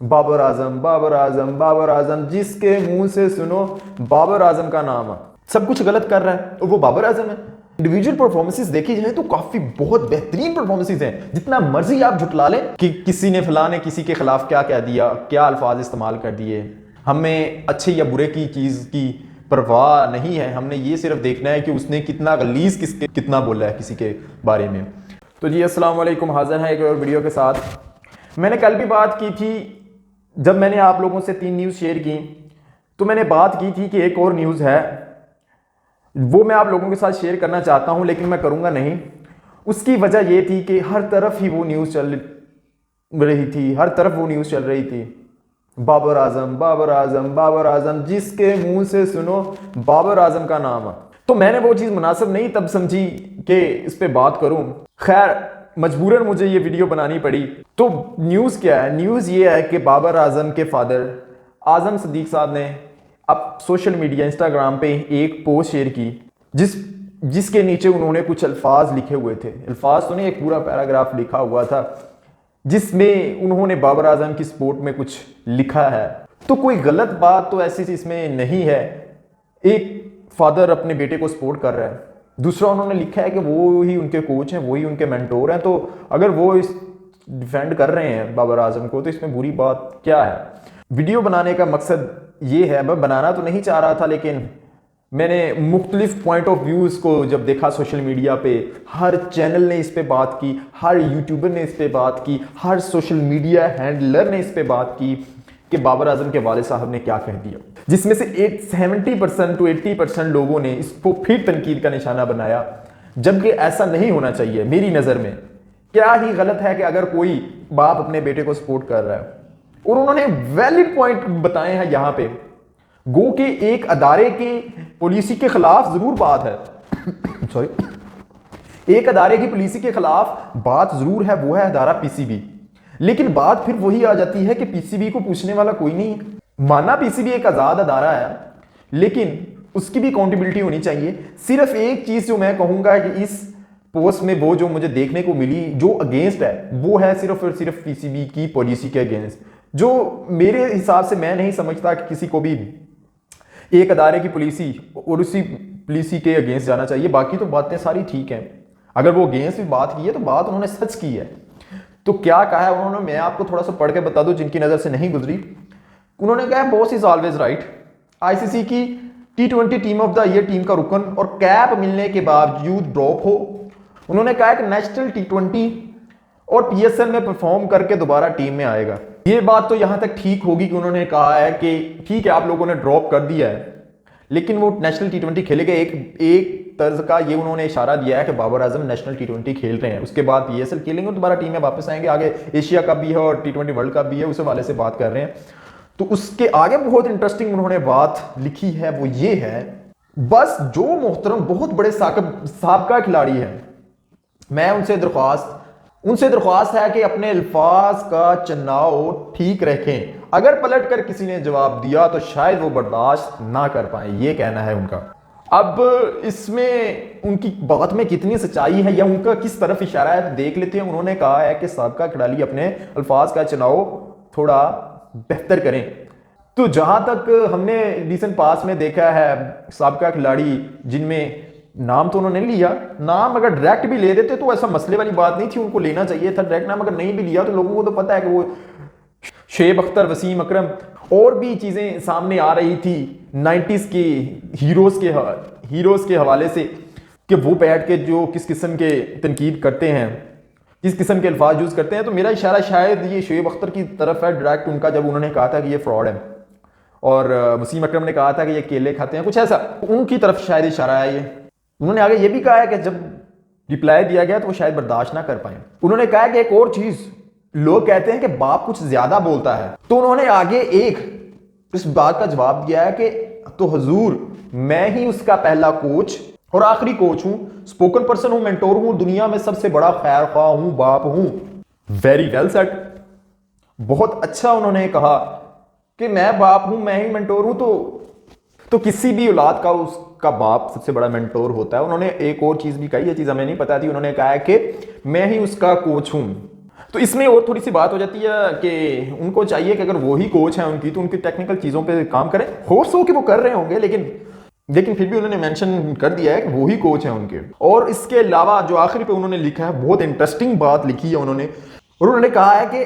बाबर आजम, बाबर आजम, बाबर आजम, जिसके मुंह से सुनो बाबर आजम का नाम सब कुछ गलत कर रहा है और वो बाबर आजम है। इंडिविजुअल परफॉर्मेंसेस देखी जाए तो काफी बहुत बेहतरीन परफॉर्मेंसेस हैं। जितना मर्जी आप झुटला लें कि किसी ने फलाने किसी के खिलाफ क्या कह दिया, क्या अल्फाज इस्तेमाल कर दिए, हमें अच्छे या बुरे की चीज की परवाह नहीं है। हमने ये सिर्फ देखना है कि उसने कितना गलीज कितना बोला है किसी के बारे में। तो जी अस्सलाम वालेकुम, हाजिर है एक और वीडियो के साथ। मैंने कल भी बात की थी, जब मैंने आप लोगों से 3 न्यूज़ शेयर की तो मैंने बात की थी कि एक और न्यूज़ है वो मैं आप लोगों के साथ शेयर करना चाहता हूं, लेकिन मैं करूंगा नहीं। उसकी वजह ये थी कि हर तरफ ही वो न्यूज़ चल रही थी, हर तरफ वो न्यूज़ चल रही थी, बाबर आजम, बाबर आजम, बाबर आजम, जिसके मुंह से सुनो बाबर आजम का नाम। तो मैंने वो चीज़ मुनासिब नहीं तब समझी कि इस पर बात करूं। खैर मजबूरन मुझे ये वीडियो बनानी पड़ी। तो न्यूज़ क्या है? न्यूज़ ये है कि बाबर आजम के फादर आजम सदीक साहब ने अब सोशल मीडिया इंस्टाग्राम पे एक पोस्ट शेयर की जिसके नीचे उन्होंने कुछ अल्फाज लिखे हुए थे। अल्फाज तो नहीं, एक पूरा पैराग्राफ लिखा हुआ था जिसमें उन्होंने बाबर आजम की सपोर्ट में कुछ लिखा है। तो कोई गलत बात तो ऐसी इसमें नहीं है। एक फादर अपने बेटे को सपोर्ट कर रहा है, दूसरा उन्होंने लिखा है कि वो ही उनके कोच हैं, वो ही उनके मेंटोर हैं। तो अगर वो इस डिफेंड कर रहे हैं बाबर आजम को तो इसमें बुरी बात क्या है? वीडियो बनाने का मकसद ये है, मैं बनाना तो नहीं चाह रहा था, लेकिन मैंने मुख्तलिफ पॉइंट ऑफ व्यूज को जब देखा सोशल मीडिया पे, हर चैनल ने इस पे बात की, हर यूट्यूबर ने इस पे बात की, हर सोशल मीडिया हैंडलर ने इस पे बात की कि बाबर आजम के वालिद साहब ने क्या कह दिया, जिसमें से 70% to 80% लोगों ने इसको फिर तनकीद का निशाना बनाया, जबकि ऐसा नहीं होना चाहिए। मेरी नज़र में क्या ही गलत है कि अगर कोई बाप अपने बेटे को सपोर्ट कर रहा है, और उन्होंने वैलिड पॉइंट बताए हैं यहाँ पे। गो के एक अदारे की पॉलिसी के खिलाफ जरूर बात है सॉरी एक अदारे की पॉलिसी के खिलाफ बात जरूर है, वो है अदारा पीसीबी। लेकिन बात फिर वही आ जाती है कि पीसीबी को पूछने वाला कोई नहीं है। माना पीसीबी एक आजाद अदारा है, लेकिन उसकी भी अकाउंटेबिलिटी होनी चाहिए। सिर्फ एक चीज जो मैं कहूंगा कि इस पोस्ट में वो जो मुझे देखने को मिली जो अगेंस्ट है, वो है सिर्फ और सिर्फ पीसीबी की पॉलिसी के अगेंस्ट, जो मेरे हिसाब से मैं नहीं समझता कि किसी को भी एक अदारे की पॉलिसी और उसी पॉलिसी के अगेंस्ट जाना चाहिए। बाकी तो बातें सारी ठीक हैं, अगर वो अगेंस्ट भी बात की है तो बात उन्होंने सच की है। तो क्या कहा है उन्होंने, मैं आपको थोड़ा सा पढ़ के बता दूं जिनकी नजर से नहीं गुजरी। उन्होंने कहा boss is always right, ICC की T20 team of the year team का रुकन और कैप मिलने के बावजूद ड्रॉप हो। उन्होंने कहा कि नेशनल T20 और PSL में परफॉर्म करके दोबारा टीम में आएगा। ये बात तो यहां तक ठीक होगी कि उन्होंने कहा है कि ठीक है आप लोगों ने ड्रॉप कर दिया है, लेकिन वो नेशनल T20 खेलेगा। एक तर्ज का ये उन्होंने इशारा दिया है कि बाबर आजम नेशनल T20 खेल रहे हैं, उसके बाद PSL खेलेंगे और दोबारा टीम में वापस आएंगे। आगे एशिया कप भी है और T20 वर्ल्ड कप भी है, उस हवाले से बात कर रहे हैं। तो उसके आगे बहुत इंटरेस्टिंग उन्होंने बात लिखी है, वो ये है, बस जो मोहतरम बहुत बड़े साबका खिलाड़ी है, मैं उनसे दरख्वास्त है कि अपने अल्फाज का चुनाव ठीक रखें। अगर पलट कर किसी ने जवाब दिया तो शायद वो बर्दाश्त ना कर पाए, ये कहना है उनका। अब इसमें उनकी बात में कितनी सच्चाई है या उनका किस तरफ इशारा है देख लेते हैं। उन्होंने कहा है कि साबका खिलाड़ी अपने अल्फाज का चुनाव थोड़ा बेहतर करें। तो जहां तक हमने रिसेंट पास में देखा है, साबका खिलाड़ी जिनमें नाम तो उन्होंने लिया, नाम अगर डायरेक्ट भी ले देते तो ऐसा मसले वाली बात नहीं थी, उनको लेना चाहिए था डायरेक्ट नाम। अगर नहीं भी लिया तो लोगों को तो पता है कि वो शेब अख्तर, वसीम अकरम और भी चीजें सामने आ रही थी 90s के हीरोज के हवाले से, कि वो बैठ के जो किस किस्म के तनकीद करते हैं, किस किस्म के अल्फाज यूज करते हैं। तो मेरा इशारा शायद ये शेब अख्तर की तरफ है डायरेक्ट उनका, जब उन्होंने कहा था कि ये फ्रॉड है, और वसीम अकरम ने कहा था कि ये केले खाते हैं, कुछ ऐसा उनकी तरफ शायद इशारा है ये। उन्होंने आगे ये भी कहा है कि जब रिप्लाई दिया गया तो वो शायद बर्दाश्त ना कर पाए। उन्होंने कहा कि एक और चीज, लोग कहते हैं कि बाप कुछ ज्यादा बोलता है, तो उन्होंने आगे एक इस बात का जवाब दिया है कि तो हुजूर मैं ही उसका पहला कोच और आखिरी कोच हूं, स्पोकन पर्सन हूं, मेंटोर हूं, दुनिया में सबसे बड़ा खैर ख्वाह हूं, बाप हूं। वेरी वेल सेड, बहुत अच्छा उन्होंने कहा कि मैं बाप हूं, मैं ही मेंटोर हूं। तो किसी भी औलाद का उसका बाप सबसे बड़ा मेंटोर होता है। उन्होंने एक और चीज भी कही, ये चीज हमें नहीं पता थी, उन्होंने कहा है कि मैं ही उसका कोच हूं। तो इसमें और थोड़ी सी बात हो जाती है कि उनको चाहिए कि अगर वो ही कोच हैं उनकी तो उनकी टेक्निकल चीज़ों पे काम करें। हो सो कि वो कर रहे होंगे, लेकिन फिर भी उन्होंने मेंशन कर दिया है कि वो ही कोच हैं उनके। और इसके अलावा जो आखिरी पे उन्होंने लिखा है, बहुत इंटरेस्टिंग बात लिखी है उन्होंने, और उन्होंने कहा है कि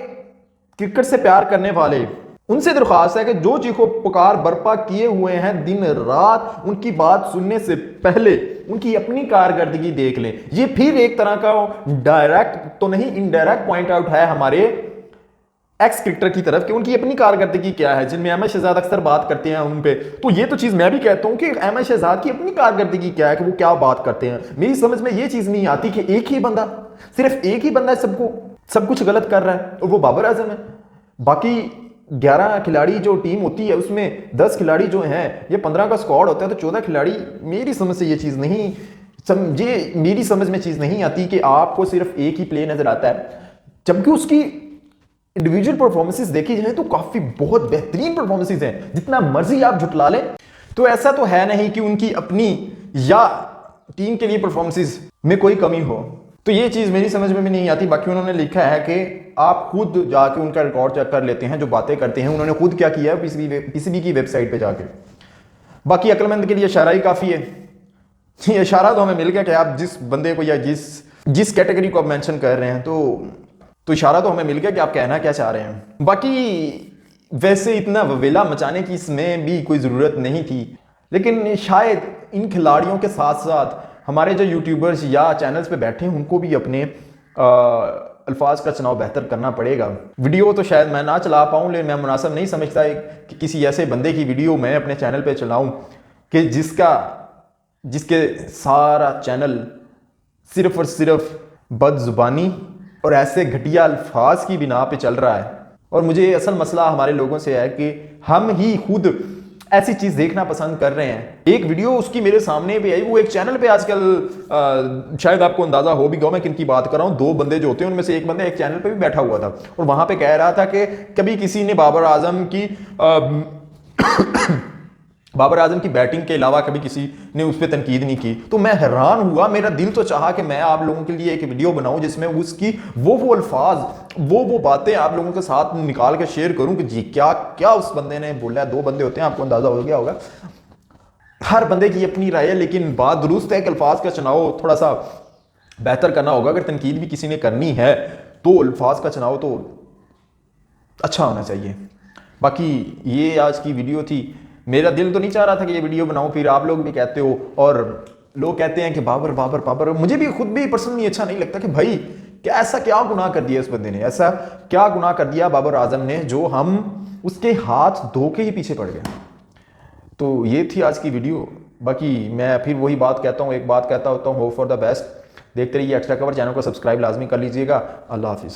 क्रिकेट से प्यार करने वाले उनसे दरख्वास्त है कि जो चीखो पुकार बर्पा किए हुए हैं दिन रात, उनकी बात सुनने से पहले उनकी अपनी कारकर्दगी देख लें। ये फिर एक तरह का डायरेक्ट तो नहीं, इनडायरेक्ट पॉइंट आउट है हमारे एक्स क्रिकेटर की तरफ कि उनकी अपनी कारकर्दगी क्या है, जिनमें अहमद शहजाद अक्सर बात करते हैं उन पे। तो ये तो चीज मैं भी कहता हूं कि अहमद शहजाद की अपनी कारकर्दगी क्या है, कि वो क्या बात करते हैं। मेरी समझ में ये चीज नहीं आती कि एक ही बंदा, सिर्फ एक ही बंदा सब कुछ गलत कर रहा है और वो बाबर आजम है। बाकी 11 खिलाड़ी जो टीम होती है उसमें 10 खिलाड़ी जो हैं, ये 15 का स्क्वाड होता है तो 14 खिलाड़ी। मेरी समझ से ये चीज़ नहीं मेरी समझ में चीज़ नहीं आती कि आपको सिर्फ एक ही प्ले नजर आता है, जबकि उसकी इंडिविजुअल परफॉर्मेंसेस देखी जाए तो काफ़ी बहुत बेहतरीन परफॉर्मेंसेस हैं। जितना मर्जी आप झुटला लें तो ऐसा तो है नहीं कि उनकी अपनी या टीम के लिए परफॉर्मेंसेस में कोई कमी हो। तो ये चीज़ मेरी समझ में भी नहीं आती। बाकी उन्होंने लिखा है कि आप खुद जाके उनका रिकॉर्ड चेक कर लेते हैं, जो बातें करते हैं उन्होंने खुद क्या किया है पीसीबी की वेबसाइट पे जाके। बाकी अक्लमंद के लिए इशारा ही काफ़ी है। ये इशारा तो हमें मिल गया कि आप जिस बंदे को या जिस कैटेगरी को आप मेंशन कर रहे हैं तो इशारा तो हमें मिल गया कि आप कहना क्या चाह रहे हैं। बाकी वैसे इतना ववेला मचाने की इसमें भी कोई ज़रूरत नहीं थी, लेकिन शायद इन खिलाड़ियों के साथ साथ हमारे जो यूट्यूबर्स या चैनल्स पे बैठे हैं उनको भी अपने अल्फाज का चुनाव बेहतर करना पड़ेगा। वीडियो तो शायद मैं ना चला पाऊँ, लेकिन मैं मुनासिब नहीं समझता कि किसी ऐसे बंदे की वीडियो मैं अपने चैनल पे चलाऊँ कि जिसके सारा चैनल सिर्फ और सिर्फ बदजुबानी और ऐसे घटिया अल्फाज की बिना पे चल रहा है। और मुझे असल मसला हमारे लोगों से है कि हम ही खुद ऐसी चीज देखना पसंद कर रहे हैं। एक वीडियो उसकी मेरे सामने भी आई, वो एक चैनल पे आजकल शायद आपको अंदाजा हो भी गया मैं किन की बात कर रहा हूँ। दो बंदे जो होते हैं उनमें से एक बंदा एक चैनल पे भी बैठा हुआ था और वहां पे कह रहा था कि कभी किसी ने बाबर आजम की बैटिंग के अलावा कभी किसी ने उस पर तनकीद नहीं की। तो मैं हैरान हुआ, मेरा दिल तो चाहा कि मैं आप लोगों के लिए एक वीडियो बनाऊं जिसमें उसकी वो अल्फाज वो बातें आप लोगों के साथ निकाल के शेयर करूं कि जी क्या क्या उस बंदे ने बोला। दो बंदे होते हैं, आपको अंदाजा हो गया होगा, हर बंदे की अपनी राय है, लेकिन बात दुरुस्त है कि अल्फाज का चुनाव थोड़ा सा बेहतर करना होगा। अगर तनकीद भी किसी ने करनी है तो अल्फाज का चुनाव तो अच्छा होना चाहिए। बाकी ये आज की वीडियो थी। मेरा दिल तो नहीं चाह रहा था कि ये वीडियो बनाऊं, फिर आप लोग भी कहते हो और लोग कहते हैं कि बाबर बाबर बाबर। मुझे भी खुद भी पर्सनली अच्छा नहीं लगता कि भाई क्या गुनाह कर दिया इस बंदे ने, ऐसा क्या गुनाह कर दिया बाबर आजम ने जो हम उसके हाथ धो के ही पीछे पड़ गए। तो ये थी आज की वीडियो। बाकी मैं फिर वही बात कहता हूँ, एक बात कहता होता हूँ, होप फॉर द बेस्ट। देखते रहिए एक्स्ट्रा कवर, चैनल को सब्सक्राइब लाजमी कर लीजिएगा। अल्लाह हाफिज़।